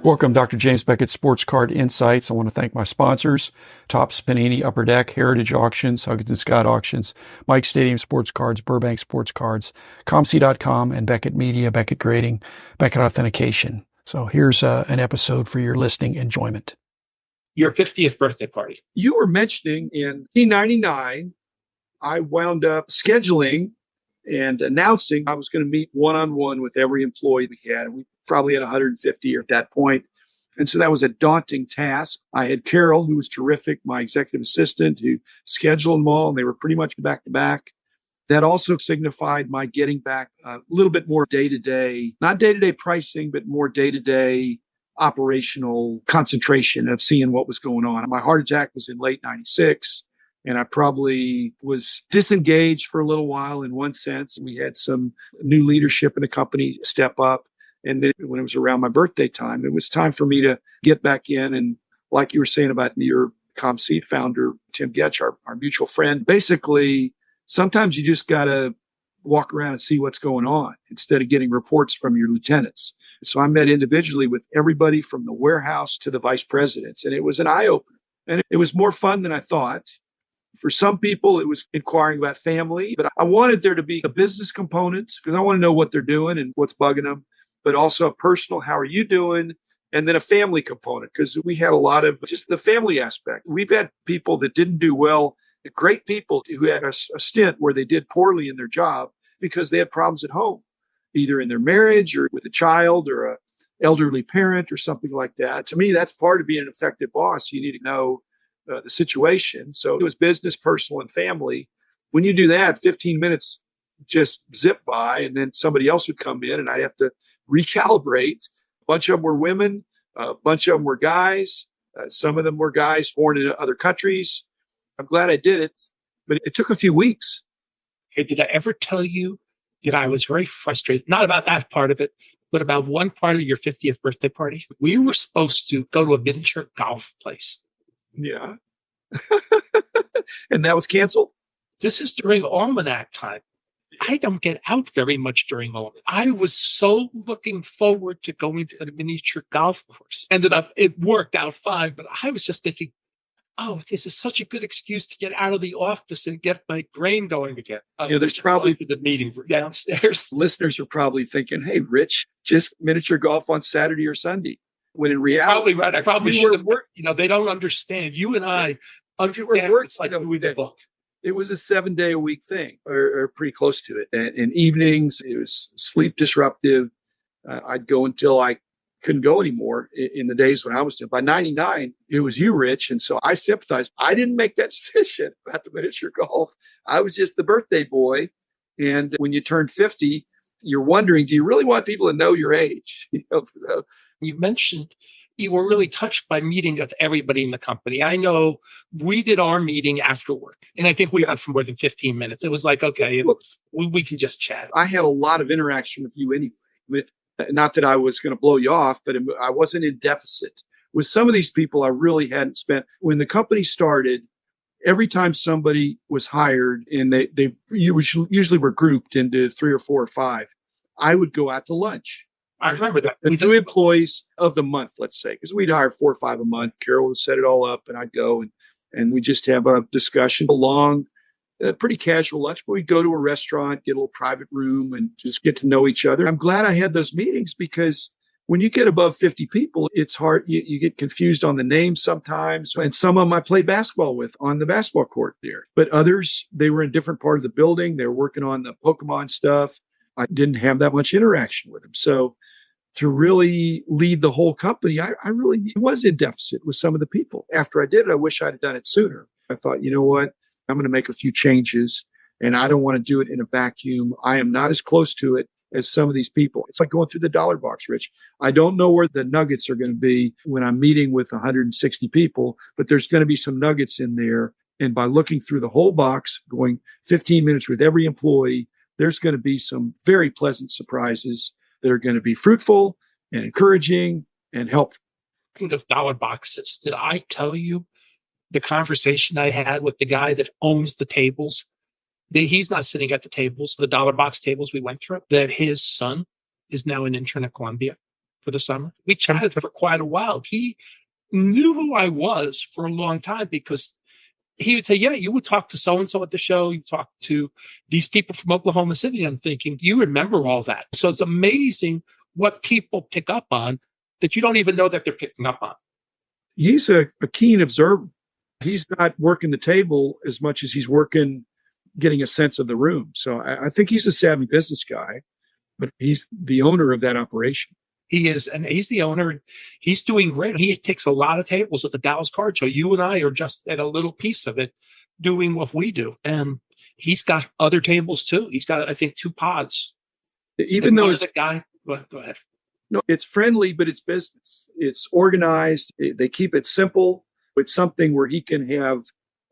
Welcome, Dr. James Beckett, Sports Card Insights. I want to thank my sponsors, Topps, Panini, Upper Deck, Heritage Auctions, Huggins & Scott Auctions, Mike Stadium Sports Cards, Burbank Sports Cards, ComC.com, and Beckett Media, Beckett Grading, Beckett Authentication. So here's an episode for your listening enjoyment. Your 50th birthday party. You were mentioning in 1999, I wound up scheduling and announcing I was going to meet one-on-one with every employee we had. And we probably had 150 at that point. And so that was a daunting task. I had Carol, who was terrific, my executive assistant, who scheduled them all, and they were pretty much back to back. That also signified my getting back a little bit more day-to-day, not day-to-day pricing, but more day-to-day operational concentration of seeing what was going on. My heart attack was in late 96. And I probably was disengaged for a little while in one sense. We had some new leadership in the company step up. And then when it was around my birthday time, it was time for me to get back in. And like you were saying about your ComC founder, Tim Getch, our mutual friend, basically, sometimes you just got to walk around and see what's going on instead of getting reports from your lieutenants. So I met individually with everybody from the warehouse to the vice presidents. And it was an eye-opener. And it was more fun than I thought. For some people, it was inquiring about family, but I wanted there to be a business component because I want to know what they're doing and what's bugging them, but also a personal, how are you doing? And then a family component because we had a lot of just the family aspect. We've had people that didn't do well, great people who had a stint where they did poorly in their job because they had problems at home, either in their marriage or with a child or a elderly parent or something like that. To me, that's part of being an effective boss. You need to know the situation. So it was business, personal, and family. When you do that, 15 minutes just zip by, and then somebody else would come in and I'd have to recalibrate. A bunch of them were women. A bunch of them were guys. Some of them were guys born in other countries. I'm glad I did it, but it took a few weeks. Hey, did I ever tell you that I was very frustrated? Not about that part of it, but about one part of your 50th birthday party. We were supposed to go to a miniature golf place. Yeah. And that was canceled? This is during Almanac time. I don't get out very much during Almanac. I was so looking forward to going to the miniature golf course. Ended up, it worked out fine, but I was just thinking, oh, this is such a good excuse to get out of the office and get my brain going again. There's probably the meeting downstairs. Listeners are probably thinking, hey, Rich, just miniature golf on Saturday or Sunday. When in reality, probably right. I probably should have. They don't understand. You and I understand. It's like the book. It was a 7-day-a-week thing, or pretty close to it. And evenings, it was sleep disruptive. I'd go until I couldn't go anymore in the days when I was doing. By 99, it was you, Rich, and so I sympathized. I didn't make that decision about the miniature golf. I was just the birthday boy. And when you turn 50, you're wondering, do you really want people to know your age? You mentioned you were really touched by meeting with everybody in the company. I know we did our meeting after work, and I think we got for more than 15 minutes. It was like, okay, we can just chat. I had a lot of interaction with you anyway. Not that I was going to blow you off, but I wasn't in deficit. With some of these people, I really hadn't spent. When the company started, every time somebody was hired, and they usually were grouped into 3 or 4 or 5, I would go out to lunch. I remember that. The new employees of the month, let's say, because we'd hire 4 or 5 a month. Carol would set it all up, and I'd go and we just have a discussion, a long, pretty casual lunch. But we'd go to a restaurant, get a little private room, and just get to know each other. I'm glad I had those meetings because when you get above 50 people, it's hard. You get confused on the names sometimes. And some of them I played basketball with on the basketball court there. But others, they were in a different part of the building. They were working on the Pokemon stuff. I didn't have that much interaction with them. So to really lead the whole company, I really was in deficit with some of the people. After I did it, I wish I'd have done it sooner. I thought, you know what? I'm going to make a few changes, and I don't want to do it in a vacuum. I am not as close to it as some of these people. It's like going through the dollar box, Rich. I don't know where the nuggets are going to be when I'm meeting with 160 people, but there's going to be some nuggets in there. And by looking through the whole box, going 15 minutes with every employee, there's going to be some very pleasant surprises that are going to be fruitful and encouraging and helpful. Speaking of dollar boxes, did I tell you the conversation I had with the guy that owns the tables? He's not sitting at the tables, the dollar box tables we went through, that his son is now an intern at Columbia. for the summer. We chatted for quite a while. He knew who I was for a long time because he would say, yeah, you would talk to so-and-so at the show. You talk to these people from Oklahoma City. I'm thinking, do you remember all that? So it's amazing what people pick up on that you don't even know that they're picking up on. He's a keen observer. He's not working the table as much as he's working getting a sense of the room. So I think he's a savvy business guy, but he's the owner of that operation. He is, and he's the owner. He's doing great. He takes a lot of tables at the Dallas Card Show. You and I are just at a little piece of it doing what we do. And he's got other tables too. He's got, I think, 2 pods. Even though it's the guy, go ahead. No, it's friendly, but it's business. It's organized. They keep it simple. It's something where he can have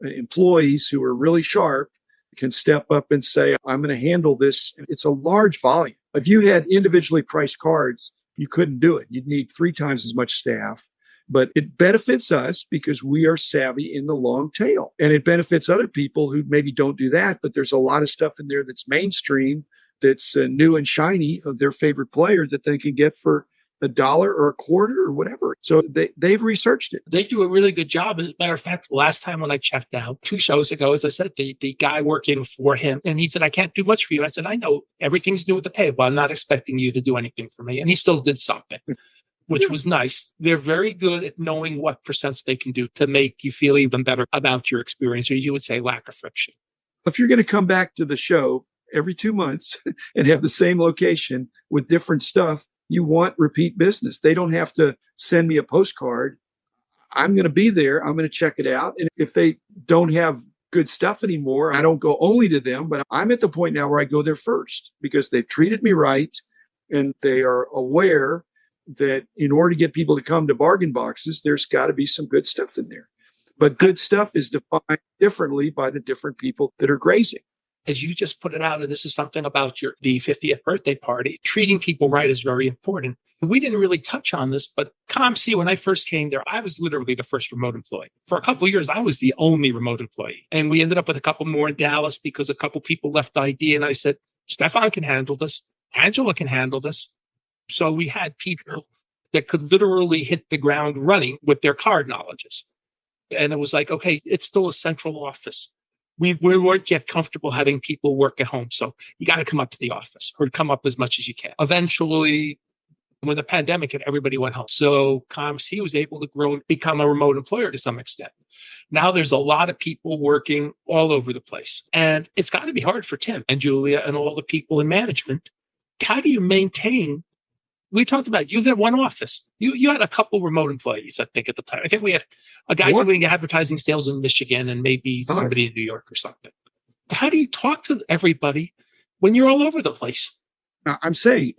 employees who are really sharp, can step up and say, I'm going to handle this. It's a large volume. If you had individually priced cards, you couldn't do it. You'd need 3 times as much staff. But it benefits us because we are savvy in the long tail. And it benefits other people who maybe don't do that. But there's a lot of stuff in there that's mainstream, that's new and shiny of their favorite player that they can get for $1 or $0.25 or whatever. So they've researched it. They do a really good job. As a matter of fact, the last time when I checked out 2 shows ago, as I said, the guy working for him, and he said, I can't do much for you. And I said, I know everything's new at the table. I'm not expecting you to do anything for me. And he still did something, which was nice. They're very good at knowing what percents they can do to make you feel even better about your experience, or you would say lack of friction. If you're going to come back to the show every 2 months and have the same location with different stuff, you want repeat business. They don't have to send me a postcard. I'm going to be there. I'm going to check it out. And if they don't have good stuff anymore, I don't go only to them, but I'm at the point now where I go there first because they've treated me right. And they are aware that in order to get people to come to bargain boxes, there's got to be some good stuff in there. But good stuff is defined differently by the different people that are grazing. As you just put it out, and this is something about the 50th birthday party, treating people right is very important. We didn't really touch on this, but ComC, when I first came there, I was literally the first remote employee. For a couple of years, I was the only remote employee. And we ended up with a couple more in Dallas because a couple people left ID. And I said, Stefan can handle this. Angela can handle this. So we had people that could literally hit the ground running with their card knowledges. And it was like, okay, it's still a central office. We weren't yet comfortable having people work at home. So you got to come up to the office or come up as much as you can. Eventually, when the pandemic hit, everybody went home. So ComC was able to grow and become a remote employer to some extent. Now there's a lot of people working all over the place. And it's got to be hard for Tim and Julia and all the people in management. How do you maintain? We talked about you had one office. You had a couple remote employees, I think, at the time. I think we had a guy doing advertising sales in Michigan and maybe somebody in New York or something. How do you talk to everybody when you're all over the place? I'm saying,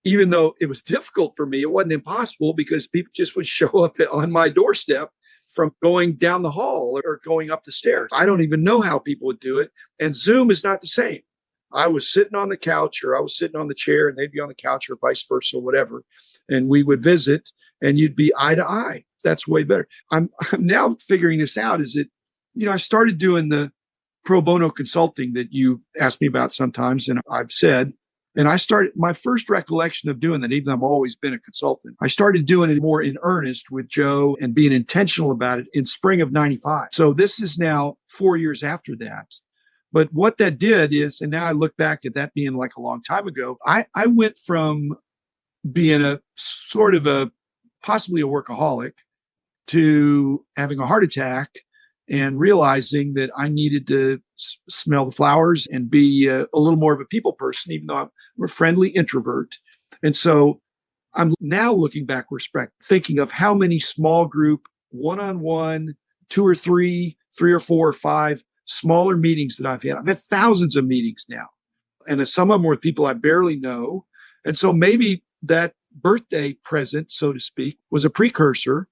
even though it was difficult for me, it wasn't impossible because people just would show up on my doorstep from going down the hall or going up the stairs. I don't even know how people would do it. And Zoom is not the same. I was sitting on the couch or I was sitting on the chair and they'd be on the couch or vice versa, or whatever. And we would visit and you'd be eye to eye. That's way better. I'm now figuring this out. Is it, I started doing the pro bono consulting that you ask me about sometimes. And I've said, and I started my first recollection of doing that, even though I've always been a consultant. I started doing it more in earnest with Joe and being intentional about it in spring of 95. So this is now 4 years after that. But what that did is, and now I look back at that being like a long time ago, I went from being a sort of possibly a workaholic to having a heart attack and realizing that I needed to smell the flowers and be a little more of a people person, even though I'm a friendly introvert. And so I'm now looking back with respect, thinking of how many small group, one-on-one, 2 or 3, 3 or 4 or 5 smaller meetings that I've had. I've had thousands of meetings now. And some of them were with people I barely know. And so maybe that birthday present, so to speak, was a precursor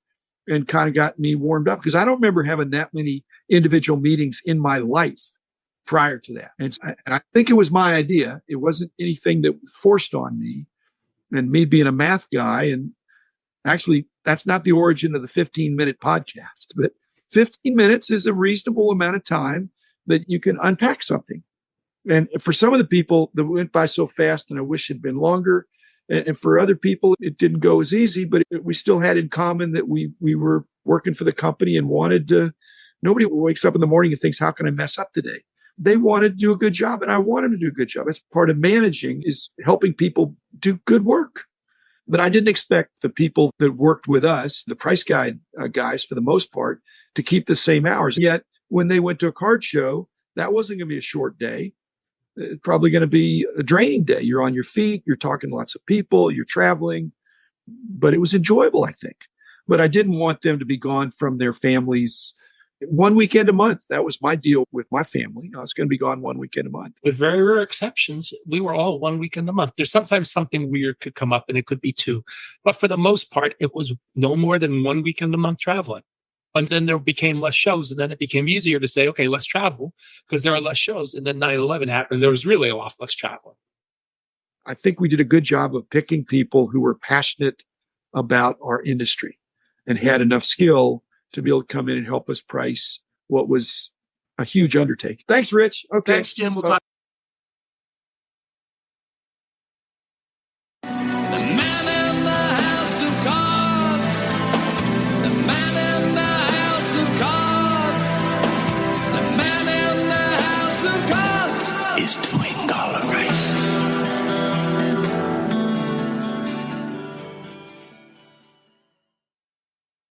and kind of got me warmed up because I don't remember having that many individual meetings in my life prior to that. And I think it was my idea. It wasn't anything that was forced on me. And me being a math guy, and actually, that's not the origin of the 15-minute podcast, but 15 minutes is a reasonable amount of time that you can unpack something. And for some of the people that went by so fast, and I wish it had been longer, And for other people, it didn't go as easy, but we still had in common that we were working for the company and wanted to. Nobody wakes up in the morning and thinks, how can I mess up today? They wanted to do a good job, and I wanted to do a good job. That's part of managing, is helping people do good work. But I didn't expect the people that worked with us, the price guide guys for the most part, to keep the same hours. Yet when they went to a card show, that wasn't going to be a short day. It's probably going to be a draining day. You're on your feet, you're talking to lots of people, you're traveling, but it was enjoyable, I think. But I didn't want them to be gone from their families 1 weekend a month. That was my deal with my family. I was going to be gone 1 weekend a month. With very rare exceptions, we were all 1 weekend a month. There's sometimes something weird could come up, and it could be two. But for the most part, it was no more than 1 weekend a month traveling. And then there became less shows, and then it became easier to say, okay, let's travel because there are less shows. And then 9/11 happened. There was really a lot less traveling. I think we did a good job of picking people who were passionate about our industry and had enough skill to be able to come in and help us price what was a huge undertaking. Thanks, Rich. Okay. Thanks, Jim. We'll talk.